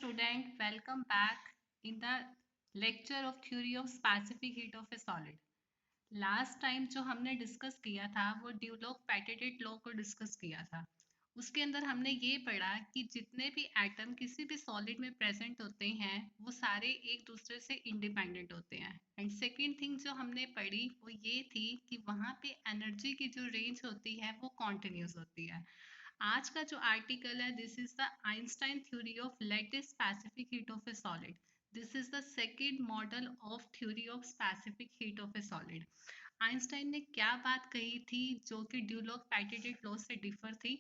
student, welcome back in the lecture of theory of specific heat of a solid. Last time जो हमने discuss किया था वो ड्यूलॉक पैटेटेड law को डिस्कस किया था। उसके अंदर हमने ये पढ़ा कि जितने भी एटम किसी भी सॉलिड में प्रेजेंट होते हैं वो सारे एक दूसरे से इंडिपेंडेंट होते हैं। एंड सेकेंड थिंग जो हमने पढ़ी वो ये थी कि वहाँ पे एनर्जी की जो रेंज होती है वो कॉन्टिन्यूस होती है। आज का जो आर्टिकल है this is the Einstein theory of latest specific heat of A solid. This is the second model of theory of specific heat of A solid. Einstein ने क्या बात कही थी जो कि ड्यूलॉक पैटेटेड लॉ से डिफर थी।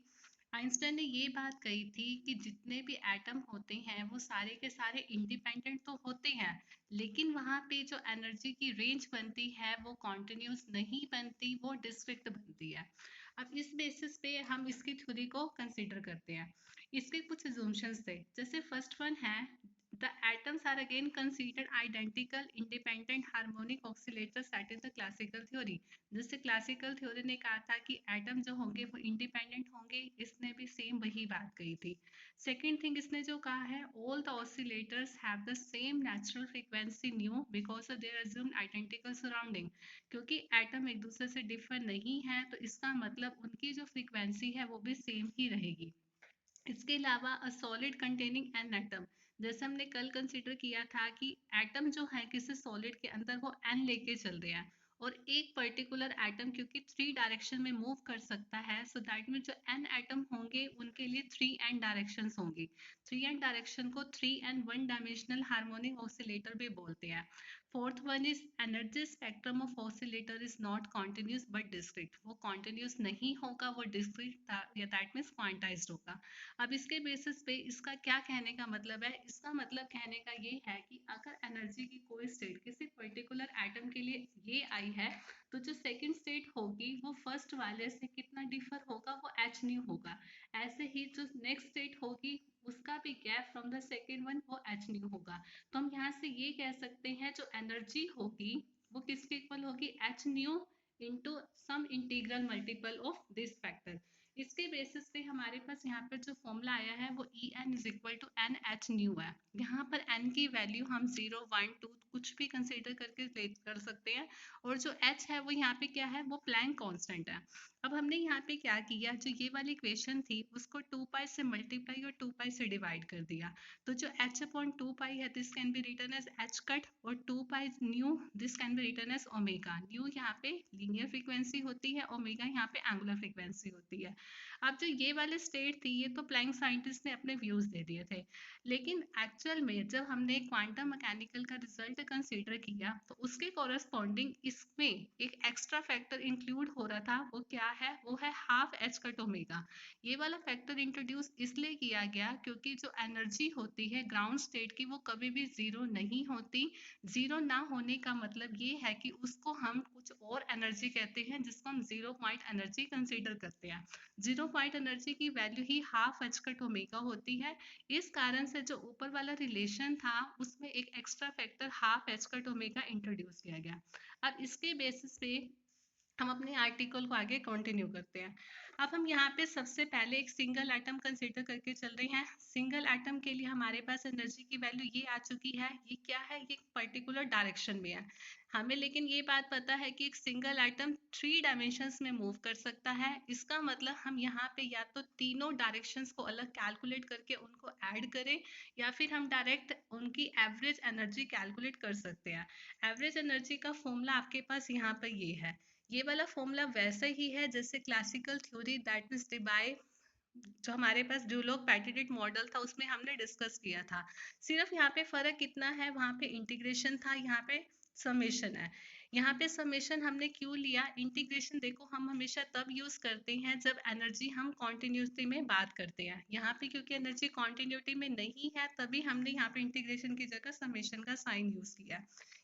आइंस्टाइन ने ये बात कही थी कि जितने भी एटम होते हैं वो सारे के सारे इंडिपेंडेंट तो होते हैं, लेकिन वहाँ पे जो एनर्जी की रेंज बनती है वो कॉन्टिन्यूस नहीं बनती, वो डिस्क्रीट बनती है। अब इस बेसिस पे हम इसकी थ्योरी को कंसिडर करते हैं। इसके कुछ एजम्पशंस थे, जैसे फर्स्ट वन है the atoms are again considered identical independent harmonic oscillators set in the classical theory। जैसे क्लासिकल थ्योरी ने कहा था कि एटम जो होंगे वो इंडिपेंडेंट होंगे, इसने भी सेम वही बात कही थी। सेकेंड थिंग इसने जो कहा है, all the oscillators have the same natural frequency new because of their assumed identical surrounding. क्योंकि एटम एक दूसरे से डिफर नहीं है तो इसका मतलब उनकी जो फ्रीक्वेंसी है वो भी सेम ही रहेगी। इसके अलावा a solid containing an atom, जैसे हमने कल कंसिडर किया था कि एटम जो है किसी सॉलिड के अंदर वो एन लेके चल रहे हैं और एक पर्टिकुलर एटम क्योंकि थ्री डायरेक्शन में मूव कर सकता है, सो दैट मीन जो एन एटम होंगे उनके लिए थ्री एन डायरेक्शन होंगी। थ्री एन डायरेक्शन को three N one dimensional harmonic oscillator भी बोलते हैं। Fourth one is energy spectrum of oscillator is not continuous but discrete. वो कॉन्टिन्यूस नहीं होगा, वो डिस्क्रीट या दैट मीन्स क्वांटाइज्ड होगा। अब इसके बेसिस पे इसका क्या कहने का मतलब है, इसका मतलब कहने का ये है कि अगर एनर्जी की कोई स्टेट किसी पर्टिकुलर एटम के लिए ये आई है तो जो सेकंड स्टेट होगी वो फर्स्ट वाले से कितना डिफर होगा, वो एच न्यू होगा। ऐसे ही जो नेक्स्ट स्टेट होगी उसका भी gap from the second one वो एच न्यू होगा। तो हम यहाँ से ये कह सकते हैं जो एनर्जी होगी वो किसके इक्वल होगी, H nu into some integral multiple of this factor. इसके बेसिस पे हमारे पास यहाँ पर जो फॉर्मूला आया है वो E N is equal to N H nu है। यहाँ पर एन की वैल्यू हम 0, 1, 2 कुछ भी कंसीडर करके कर सकते हैं और जो एच है वो यहाँ पे क्या है, वो प्लैंक कांस्टेंट है। अब हमने यहाँ पे क्या किया, जो ये वाली इक्वेशन थी उसको 2 पाई से मल्टीप्लाई और 2 पाई से डिवाइड कर दिया। तो जो h अपॉन 2 पाई है this can be written as h cut और 2 pi nu this can be written as omega. Nu यहाँ पे लीनियर फ्रीक्वेंसी होती है, ओमेगा यहाँ पे एंगुलर फ्रीक्वेंसी होती है। अब जो ये वाले स्टेट थी ये तो प्लैंक साइंटिस्ट ने अपने व्यूज दे दिए थे, लेकिन एक्चुअल में जब हमने क्वांटम मैकेनिकल का रिजल्ट कंसीडर किया तो उसके कॉरेस्पॉन्डिंग इसमें एक एक्स्ट्रा फैक्टर इंक्लूड हो रहा था। वो क्या है, वो है हाफ एच कट ओमेगा। ये वाला फैक्टर इंट्रोड्यूस इसलिए किया गया क्योंकि जो एनर्जी होती है ग्राउंड स्टेट की वो कभी भी जीरो नहीं होती। जीरो ना होने का मतलब ये है कि उसको हम कुछ और एनर्जी कहते हैं जिसको हम जीरो पॉइंट एनर्जी कंसीडर करते हैं। जीरो पॉइंट एनर्जी की वैल्यू ही हाफ एच कट ओमेगा होती है। इस कारण से जो ऊपर वाला रिलेशन था उसमें एक extra factor half H cut omega introduce किया गया। अब इसके बेसिस पे हम अपने आर्टिकल को आगे कंटिन्यू करते हैं। अब हम यहाँ पे सबसे पहले एक सिंगल एटम कंसीडर करके चल रहे हैं। सिंगल एटम के लिए हमारे पास एनर्जी की वैल्यू ये आ चुकी है। ये क्या है, ये पर्टिकुलर डायरेक्शन में है हमें, लेकिन ये बात पता है कि एक सिंगल एटम थ्री डायमेंशंस में मूव कर सकता है। इसका मतलब हम यहाँ पे या तो तीनों डायरेक्शंस को अलग कैलकुलेट करके उनको ऐड करें या फिर हम डायरेक्ट उनकी एवरेज एनर्जी कैलकुलेट कर सकते हैं। एवरेज एनर्जी का फॉर्मूला आपके पास यहाँ पर ये है। ये वाला फॉर्मूला वैसा ही है जैसे classical theory that means Debye जो हमारे पास ड्यूलॉक पैटेटेड मॉडल था उसमें हमने डिस्कस किया था। सिर्फ यहाँ पे फर्क कितना है, वहाँ पे इंटीग्रेशन था, यहाँ पे समेशन है। यहाँ पे समेशन हमने क्यों लिया, इंटीग्रेशन देखो हम हमेशा तब यूज करते हैं जब एनर्जी हम कॉन्टिन्यूटी में बात करते हैं। यहाँ पे क्योंकि एनर्जी कॉन्टिन्यूटी में नहीं है तभी हमने यहाँ पे इंटीग्रेशन की जगह समेशन का साइन यूज किया।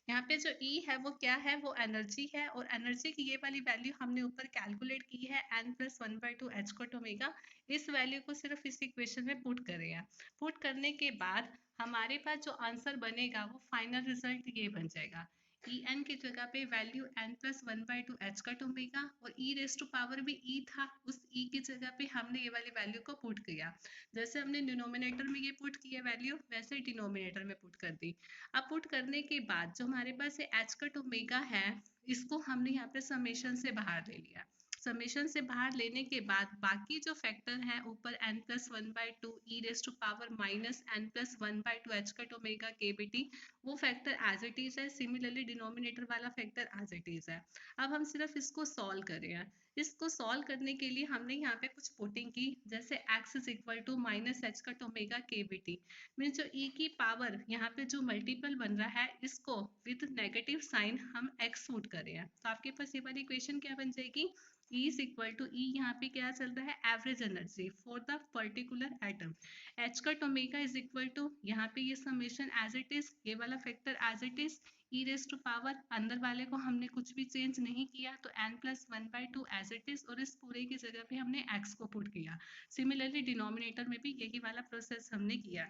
यहाँ पे जो E है वो क्या है, वो एनर्जी है और एनर्जी की ये वाली वैल्यू हमने ऊपर कैलकुलेट की है n+1/2 h कट ओमेगा। इस वैल्यू को सिर्फ इस इक्वेशन में पुट करें। पुट करने के बाद हमारे पास जो आंसर बनेगा वो फाइनल रिजल्ट ये बन जाएगा। ई एन की जगह पे value n plus 1/2 h cut omega और ई रेस टू पावर भी ई था, उस ई की जगह पे हमने ये वाली वैल्यू को पुट किया। जैसे हमने डिनोमिनेटर में ये पुट किया वैल्यू, वैसे डिनोमिनेटर में पुट कर दी। अब पुट करने के बाद जो हमारे पास ये एच कट ओमेगा है, इसको हमने यहाँ पे समेशन से बाहर ले लिया। समेशन से बाहर लेने के बाद बाकी जो फैक्टर है ऊपर n plus 1/2 e raise to power minus n plus 1/2 h cut omega k B T, वो फैक्टर एज इट इज है। सिमिलरली डिनोमिनेटर वाला फैक्टर एज इट इज है। अब हम सिर्फ इसको सॉल्व कर रहे हैं। इसको सॉल्व करने के लिए हमने यहाँ पे कुछ पुटिंग की, जैसे x is equal to minus h cut omega k B T, mean जो e की पावर यहाँ पे जो मल्टीपल बन रहा है, इसको विद नेगेटिव साइन हम x पुट कर रहे हैं। तो आपके पास ये वाली इक्वेशन क्या बन जाएगी, E is equal to e, यहाँ पे क्या चल रहा है, average energy for the particular atom. H cut omega is equal to, यहाँ पे ये समेशन एज इट इज, ये वाला factor as it is, e raise to power अंदर वाले को हमने कुछ भी चेंज नहीं किया, तो n plus 1/2 as it is, और इस पूरे की जगह पे हमने x को पुट किया। सिमिलरली डिनोमिनेटर में भी यही वाला प्रोसेस हमने किया।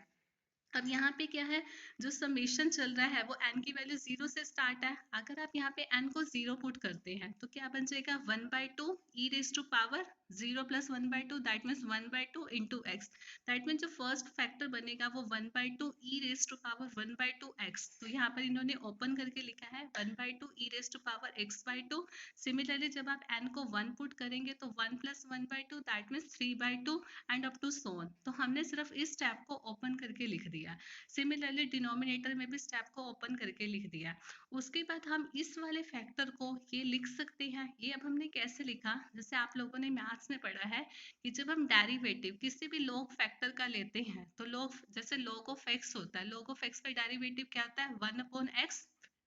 अब यहाँ पे क्या है, जो समेशन चल रहा है वो n की वैल्यू 0 से स्टार्ट है। अगर आप यहाँ पे n को 0 पुट करते हैं तो क्या बन जाएगा, 1/2 e raise to power 0 plus 1/2, that means 1/2 into x. That means जो फर्स्ट फैक्टर बनेगा वो 1/2 e raise to power 1/2 x. तो यहाँ पर इन्होंने ओपन करके लिखा है 1/2 e raise to power x/2। Similarly जब आप n को 1 पुट करेंगे तो 1 plus 1/2 that means 3/2 and up to so on. तो हमने सिर्फ इस स्टेप को ओपन करके लिख दिया। सिमिलरली डिनोमिनेटर में भी स्टेप को ओपन करके लिख दिया। उसके बाद हम इस वाले फैक्टर को ये लिख सकते हैं। ये अब हमने कैसे लिखा, जैसे आप लोगों ने मैथ्स में पढ़ा है कि जब हम डेरिवेटिव किसी भी लॉग फैक्टर का लेते हैं तो लॉग, जैसे लॉग ऑफ एक्स होता है, लॉग ऑफ एक्स का डेरिवेटिव क्या होता है, 1/x,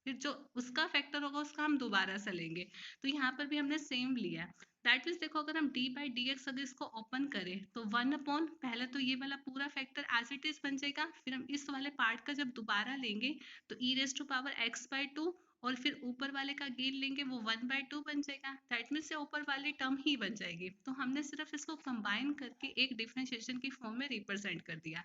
फिर जो उसका फैक्टर होगा उसका हम दोबारा से लेंगे। तो यहाँ पर भी हमने सेम लिया। दैट मीन्स देखो, अगर हम d बाई डी एक्स अगर इसको ओपन करें तो 1/, पहले तो ये वाला पूरा फैक्टर एज इट इज बन जाएगा, फिर हम इस वाले पार्ट का जब दोबारा लेंगे तो e raise to power x/2, और फिर ऊपर वाले का गेन लेंगे वो 1/2 बन जाएगा। दैट मीन्स से ऊपर वाली टर्म ही बन जाएगी। तो हमने सिर्फ इसको कंबाइन करके एक डिफरेंशिएशन की फॉर्म में रिप्रेजेंट कर दिया।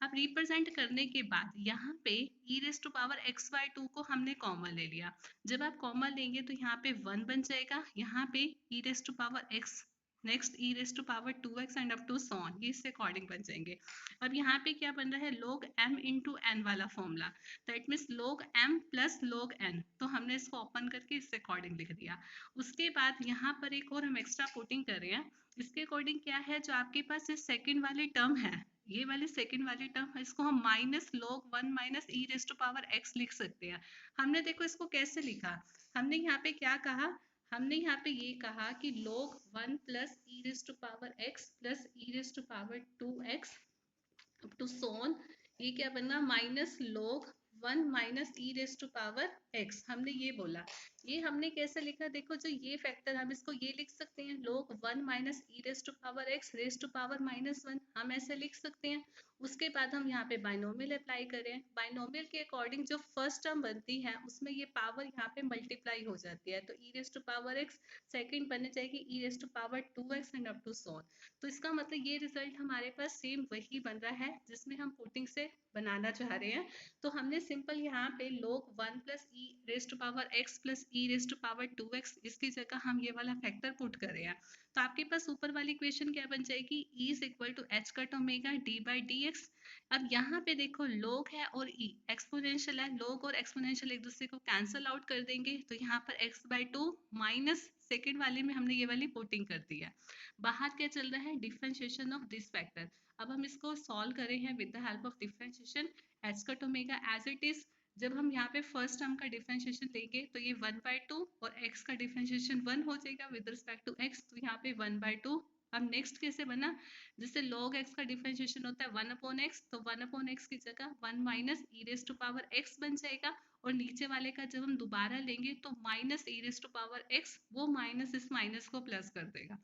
अब रिप्रेजेंट करने के बाद यहाँ पे e raise to power x/2 को हमने कॉमन ले लिया। जब आप कॉमन लेंगे तो यहाँ पे 1 बन जाएगा, यहाँ पे e raise to power x, next e raise to power 2x and up to so on, ये इससे अकॉर्डिंग बन जाएंगे। अब यहाँ पे क्या बन रहा है, log m इंटू n वाला formula, that means log m plus log n। तो हमने इसको ओपन करके इससे अकॉर्डिंग लिख दिया। उसके बाद यहाँ पर एक और हम एक्स्ट्रा पुटिंग कर रहे हैं। इसके अकॉर्डिंग क्या है, जो आपके पास ये सेकेंड वाली टर्म है, ये वाली सेकेंड वाली टर्म है, इसको हम minus log 1 minus e raise to power x लिख सकते हैं। हमने देखो इसको कैसे लिखा, हमने यहाँ पे क्या कहा, हमने यहाँ पे ये कहा कि log 1 plus e raise to power x plus e raise to power 2x up to so on, ये क्या बनना, minus log 1 minus e raise to power x, हमने ये बोला। ये हमने कैसे लिखा, देखो जो ये फैक्टर हम इसको ये लिख सकते हैं, log 1 minus e raise to power x raise to power -1, हम ऐसे लिख सकते हैं। उसके बाद हम यहाँ पे बाइनोमियल अप्लाई करें, बाइनोमियल के अकॉर्डिंग जो फर्स्ट टर्म बनती है उसमें ये पावर यहाँ पे मल्टीप्लाई हो जाती है, तो e raise to power x second बनने जाएगी e raise to power 2x and up to so on. तो इसका मतलब ये रिजल्ट हमारे पास सेम वही बन रहा है जिसमें हम पुटिंग से बनाना चाह रहे हैं। तो हमने सिंपल यहाँ पे log 1 plus e raise to power x plus e raise to power 2x, इसकी जगह हम ये वाला फैक्टर पुट कर रहे हैं। तो आपके पास ऊपर वाली इक्वेशन क्या बन जाएगी, e is equal to h cut omega d by d x. अब यहाँ पे देखो log है और e एक्सपोनेंशियल है, log और एक्सपोनेंशियल एक दूसरे को कैंसल आउट कर देंगे, तो यहाँ पर x/2 माइनस सेकेंड वाले में हमने ये वाली पुटिंग कर दी है। बाहर क्या चल रहा है, डिफरेंशिएशन ऑफ दिस फैक्टर। अब हम इसको सॉल्व करें हैं with the help of differentiation, h cut omega as it is. जब हम यहाँ पे फर्स्ट टर्म का डिफरेंशिएशन लेंगे तो ये 1/2 और x का डिफरेंशिएशन 1 हो जाएगा विद रिस्पेक्ट टू x, तो यहाँ पे 1/2। अब नेक्स्ट कैसे बना, जैसे log x का डिफरेंशिएशन होता है 1/x, तो 1/x की जगह 1 minus e raise to power x बन जाएगा, और नीचे वाले का जब हम दोबारा लेंगे तो minus e raise to power x, वो माइनस इस माइनस को प्लस कर देगा।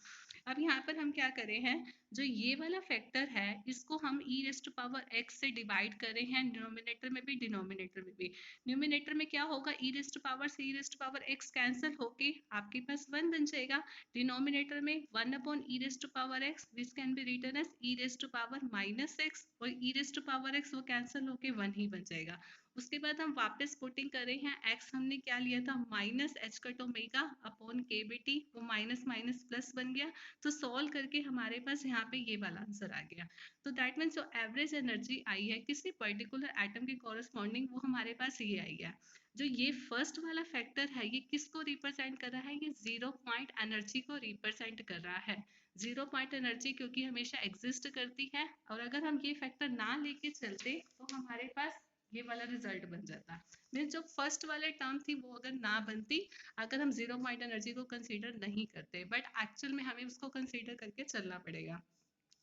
अब यहाँ पर हम क्या करें हैं, जो ये वाला फैक्टर है इसको हम e raise to power x से डिवाइड कर रहे हैं, डिनोमिनेटर में भी डिनोमिनेटर में भी। न्यूमिनेटर में क्या होगा, e रेस टू पावर से e raise to power x cancel होके आपके पास 1 बन जाएगा। डिनोमिनेटर में 1 upon e raise to power x which can be written as e raise to power -x, और e raise to power x वो cancel होके 1 ही बन जाएगा। उसके बाद हम वापस पुटिंग कर रहे हैं, x हमने क्या लिया था minus h cut omega upon k B T, वो माइनस माइनस प्लस बन गया। तो सॉल्व करके हमारे पास यहाँ पे ये वाला आंसर आ गया। तो दैट मीन्स जो एवरेज एनर्जी आई है किसी पर्टिकुलर एटम के कॉरस्पॉन्डिंग, वो हमारे पास ये आई है। जो ये फर्स्ट वाला फैक्टर है ये किसको रिप्रेजेंट कर रहा है, ये जीरो पॉइंट एनर्जी को रिप्रेजेंट कर रहा है। जीरो पॉइंट एनर्जी क्योंकि हमेशा एग्जिस्ट करती है, और अगर हम ये फैक्टर ना लेके चलते तो हमारे पास ये वाला रिजल्ट बन जाता। मीन्स जो फर्स्ट वाले टर्म थी वो अगर ना बनती, अगर हम जीरो पॉइंट एनर्जी को कंसीडर नहीं करते, बट एक्चुअल में हमें उसको कंसीडर करके चलना पड़ेगा।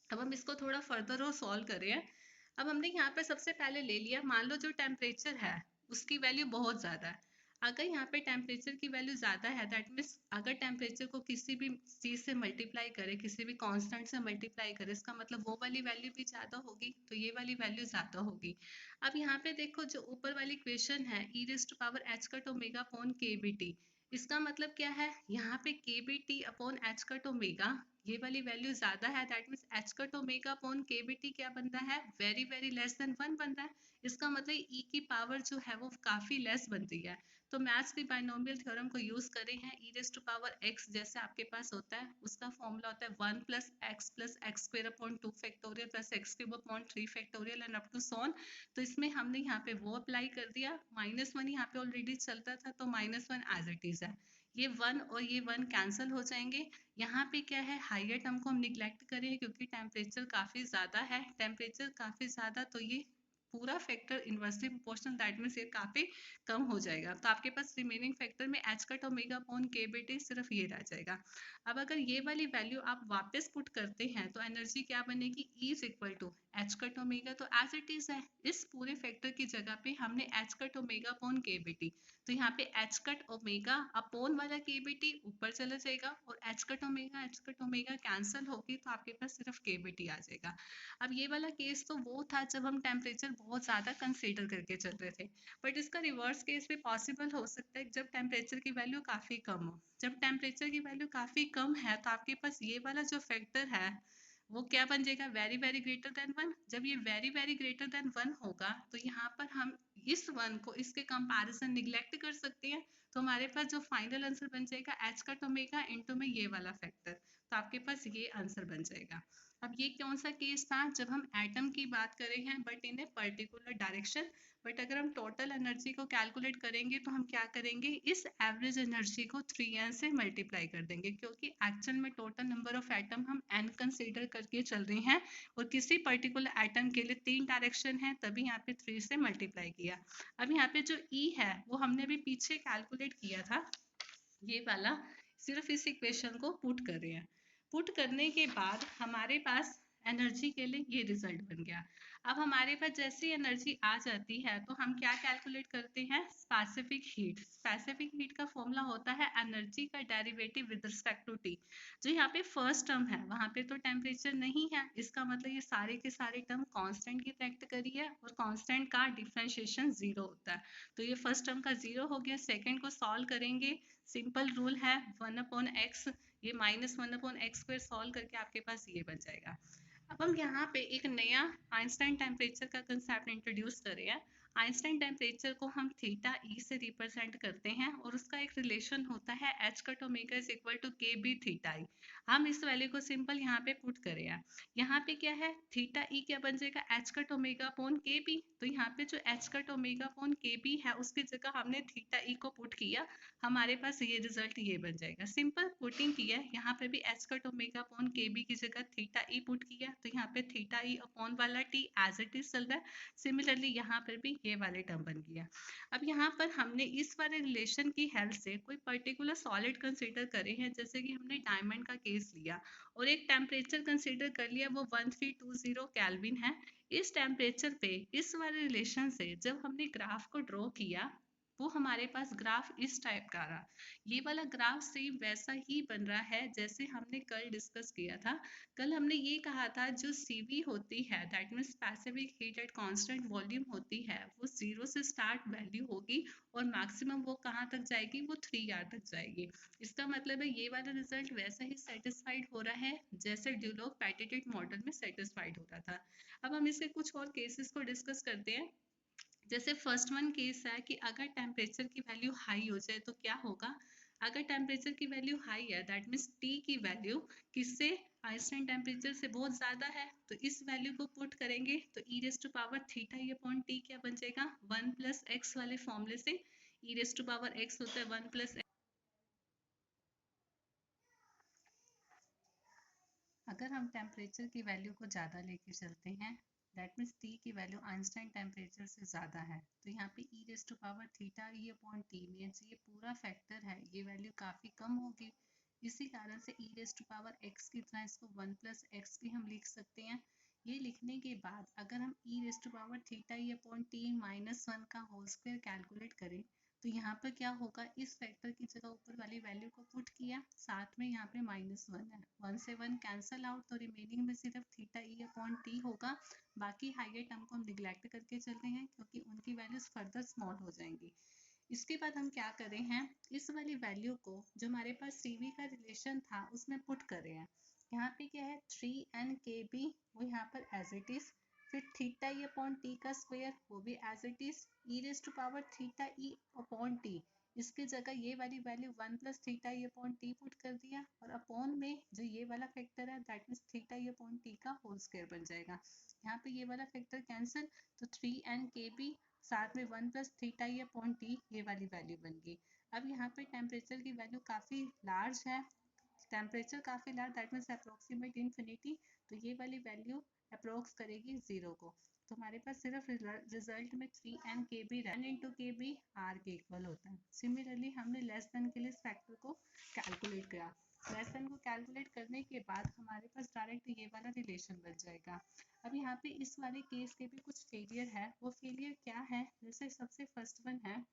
अब हम इसको थोड़ा फर्दर और सॉल्व कर रहे हैं। अब हमने यहाँ पे सबसे पहले ले लिया, मान लो जो टेम्परेचर है उसकी वैल्यू बहुत ज़्यादा है। अगर यहाँ पे टेम्परेचर की वैल्यू ज़्यादा है, दैट मीन्स अगर टेम्परेचर को किसी भी चीज़ से मल्टीप्लाई करे, किसी भी कांस्टेंट से मल्टीप्लाई करे, इसका मतलब वो वाली वैल्यू भी ज़्यादा होगी, तो ये वाली वैल्यू ज़्यादा होगी। अब यहाँ पे देखो जो ऊपर वाली इक्वेशन है e raise to power h cut omega upon k B T, इसका मतलब क्या है, यहाँ पे k B T upon h cut omega, ये वाली वैल्यू ज्यादा है, that means h cut omega upon k B T क्या बनता है, वेरी वेरी लेस देन 1 बनता है। इसका मतलब ई की पावर जो है वो काफी लेस बनती है। तो मैथ्स की बाइनोमियल थ्योरम को यूज करें हैं, e raise to power x जैसे आपके पास होता है, उसका फॉर्मूला होता है 1 plus x square upon 2 factorial plus x cube upon 3 factorial and up to so on. तो इसमें हमने यहाँ पे वो अप्लाई कर दिया, माइनस वन यहाँ पे ऑलरेडी चलता था तो minus one as it is है, ये वन और ये वन कैंसिल हो जाएंगे। यहाँ पे क्या है, हाइयर टर्म को हम निग्लेक्ट करें क्योंकि टेम्परेचर काफ़ी ज़्यादा है, टेम्परेचर काफ़ी ज़्यादा तो ये पूरा factor inversely proportional, that means ये काफ़ी कम हो जाएगा। तो आपके पास रिमेनिंग फैक्टर में H cut omega upon k B T सिर्फ ये रह जाएगा। अब अगर ये वाली वैल्यू आप वापस पुट करते हैं तो एनर्जी क्या बनेगी, e is equal to h cut omega, तो एज इट इज है, इस पूरे फैक्टर की जगह पे हमने h cut omega upon k B T, तो यहाँ पे एच कट ओमेगा अपॉन वाला के बी टी ऊपर चला जाएगा और एच कट ओमेगा कैंसिल होगी, तो आपके पास सिर्फ के बी टी आ जाएगा। अब ये वाला केस तो वो था जब हम टेम्परेचर बहुत ज़्यादा कंसीडर करके चल रहे थे, बट इसका रिवर्स केस भी पॉसिबल हो सकता है जब टेम्परेचर की वैल्यू काफ़ी कम हो। जब टेम्परेचर की वैल्यू काफ़ी कम है तो आपके पास ये वाला जो फैक्टर है वो क्या बन जाएगा, very very greater than one. जब ये very very greater than one होगा तो यहाँ पर हम इस वन को इसके कंपैरिजन निग्लेक्ट कर सकते हैं, तो हमारे पास जो फाइनल आंसर बन जाएगा एच कट ओमेगा इनटू में ये वाला फैक्टर, तो आपके पास ये आंसर बन जाएगा। अब ये कौन सा केस था, जब हम एटम की बात कर रहे हैं but in a particular direction. But अगर हम टोटल एनर्जी को कैलकुलेट करेंगे तो हम क्या करेंगे, इस एवरेज एनर्जी को 3n से मल्टीप्लाई कर देंगे, क्योंकि एक्चुअल में टोटल नंबर ऑफ एटम हम n कंसीडर करके चल रहे हैं और किसी पर्टिकुलर एटम के लिए 3 डायरेक्शन है, तभी यहाँ पे 3 से मल्टीप्लाई किया। अब यहाँ पे जो E है वो हमने अभी पीछे कैलकुलेट किया था, ये वाला सिर्फ इस इक्वेशन को पुट कर रहे हैं। पुट करने के बाद हमारे पास एनर्जी के लिए ये रिजल्ट बन गया। अब हमारे पास जैसी एनर्जी आ जाती है तो हम क्या कैलकुलेट करते हैं, स्पेसिफिक हीट। स्पेसिफिक हीट का फॉर्मूला होता है एनर्जी का derivative with respect to T. जो यहाँ पे फर्स्ट टर्म है वहां पे तो टेम्परेचर नहीं है, इसका मतलब ये सारे के सारे टर्म कांस्टेंट की इफेक्ट करी है और कांस्टेंट का डिफरेंशिएशन जीरो होता है, तो ये फर्स्ट टर्म का जीरो हो गया। सेकंड को सॉल्व करेंगे, सिंपल रूल है 1/x, ये -1/x स्क्वायर सॉल्व करके आपके पास ये बन जाएगा। अब हम यहाँ पे एक नया आइंस्टाइन टेम्परेचर का कंसेप्ट इंट्रोड्यूस कर रहे हैं। आइंस्टाइन टेम्परेचर को हम थीटा ई से रिप्रेजेंट करते हैं और उसका एक रिलेशन होता है h cut omega is equal to k B theta E. हम इस वैल्यू को सिंपल यहाँ पे पुट करें हैं। यहाँ पे क्या है, थीटा ई क्या बन जाएगा, H cut omega upon k B, तो यहाँ पे जो H cut omega upon k B है उसकी जगह हमने थीटा ई को पुट किया, हमारे पास ये रिजल्ट ये बन जाएगा। सिंपल पुटिंग किया है, यहाँ पे भी H cut omega upon k B की जगह थीटा ई पुट किया, तो यहाँ पे थीटा ई अपॉन वाला टी एज इट इज चल रहा है। सिमिलरली यहाँ पर भी ये वाले टर्म बन गया। अब यहाँ पर हमने इस वाले रिलेशन की हेल्प से कोई पर्टिकुलर सॉलिड कंसीडर करे हैं, जैसे कि हमने डायमंड का केस लिया और एक टेम्परेचर कंसीडर कर लिया, वो 1320 केल्विन है। इस टेम्परेचर पे इस वाले रिलेशन से जब हमने ग्राफ को ड्रॉ किया वो हमारे पास ग्राफ इस टाइप का रहा। ये वाला ग्राफ सेम वैसा ही बन रहा है जैसे हमने कल डिस्कस किया था। कल हमने ये कहा था जो सीवी होती है that means specific heat at constant volume होती है, वो 0 से स्टार्ट वैल्यू होगी और मैक्सिमम वो कहाँ तक जाएगी, वो 3R तक जाएगी। इसका मतलब है ये वाला रिजल्ट वैसा ही सेटिस्फाइड हो रहा है जैसे ड्यूलॉग पैटेटेड मॉडल में सेटिस्फाइड हो रहा था। अब हम इसके कुछ और केसेस को डिस्कस करते हैं। जैसे फर्स्ट वन केस है कि अगर टेम्परेचर की वैल्यू हाई हो जाए तो क्या होगा। अगर टेम्परेचर की वैल्यू हाई है दैट मीन्स टी की वैल्यू किससे, आइंस्टाइन टेम्परेचर से बहुत ज़्यादा है, तो इस वैल्यू को पुट करेंगे तो e raise to power theta E upon t क्या बन जाएगा, 1 + x वाले फॉर्मूले से। E raise to power x होता है 1 + अगर हम टेम्परेचर की वैल्यू को ज़्यादा लेके चलते हैं दैट मीन्स टी की वैल्यू आइंस्टाइन टेम्परेचर से ज़्यादा है, तो यहाँ पे e raise to power theta E upon t means ये पूरा फैक्टर है, ये वैल्यू काफ़ी कम होगी। इसी कारण से e raise to power x की तरह इसको 1 + x भी हम लिख सकते हैं। ये लिखने के बाद अगर हम e raise to power theta E upon t -1 का होल स्क्वायर कैलकुलेट करें तो यहाँ पर क्या होगा, इस फैक्टर की जगह ऊपर वाली वैल्यू को पुट किया, साथ में यहाँ पे -1 है, 1 से 1 कैंसल आउट, तो रिमेनिंग में सिर्फ थीटा ई अपॉन टी होगा। बाकी हाइयर टर्म को हम निगलेक्ट करके चल रहे हैं क्योंकि उनकी वैल्यूज फर्दर स्मॉल हो जाएंगी। इसके बाद हम क्या कर रहे हैं, इस वाली वैल्यू को जो हमारे पास सीवी का रिलेशन था उसमें पुट कर रहे हैं। यहाँ पे क्या है 3n वो यहाँ पर एज इट इज, फिर थीटा ई अपॉन टी का स्क्वायर वो भी as it is, e raise to power theta E upon T, इसकी जगह ये वाली वैल्यू 1 + थीटा ई अपॉन टी पुट कर दिया, और अपॉन में जो ये वाला फैक्टर है that means theta E upon T का होल स्क्वायर बन जाएगा। यहाँ पे ये वाला फैक्टर कैंसिल, तो 3n साथ में 1 + थीटा ई अपॉन टी ये वाली वैल्यू बन गई। अब यहाँ पे टेम्परेचर की वैल्यू काफ़ी लार्ज है, टेम्परेचर काफ़ी large that means approximate infinity, तो ये वाली वैल्यू अप्रोक्स करेगी ज़ीरो को, तो हमारे पास सिर्फ रिजल्ट में 3n इंटू के बी आर के इक्वल होता है। सिमिलरली हमने लेस देन के लिए इस फैक्टर को कैलकुलेट किया, लेस देन को कैलकुलेट करने के बाद हमारे पास डायरेक्ट ये वाला रिलेशन बन जाएगा। अब यहाँ पे इस वाले केस के भी कुछ फेलियर है, वो फेलियर क्या है, जैसे सबसे फर्स्ट वन है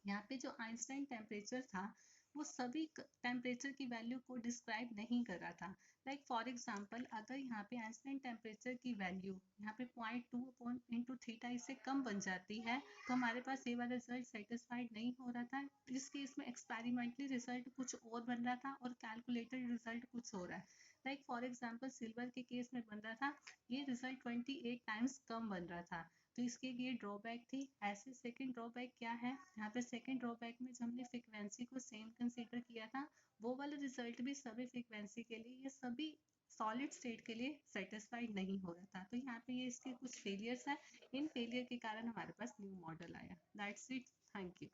यहाँ पे जो आइंस्टाइन टेम्परेचर था वो सभी टेम्परेचर की वैल्यू को डिस्क्राइब नहीं कर रहा था। लाइक फॉर एग्जांपल अगर यहाँ पे आइंस्टाइन टेम्परेचर की वैल्यू यहाँ पे 0.2 अपॉन इंटू थीटा इससे कम बन जाती है तो हमारे पास ये वाला रिजल्ट सेटिस्फाइड नहीं हो रहा था। इस केस में एक्सपेरिमेंटली रिजल्ट कुछ और बन रहा था और कैलकुलेटेड रिजल्ट कुछ हो रहा है। लाइक फॉर एग्जाम्पल सिल्वर के केस में बन रहा था ये रिजल्ट 28 टाइम्स कम बन रहा था, तो इसके ये ड्रॉबैक थी। ऐसे सेकंड ड्रॉबैक क्या है, यहाँ पे सेकंड ड्रॉबैक में जो हमने फ्रीक्वेंसी को सेम कंसीडर किया था वो वाला रिजल्ट भी सभी फ्रीक्वेंसी के लिए ये सभी सॉलिड स्टेट के लिए सेटिस्फाइड नहीं हो रहा था, तो यहाँ पे ये इसके कुछ फेलियर्स हैं। इन फेलियर के कारण हमारे पास न्यू मॉडल आया। That's it, thank you.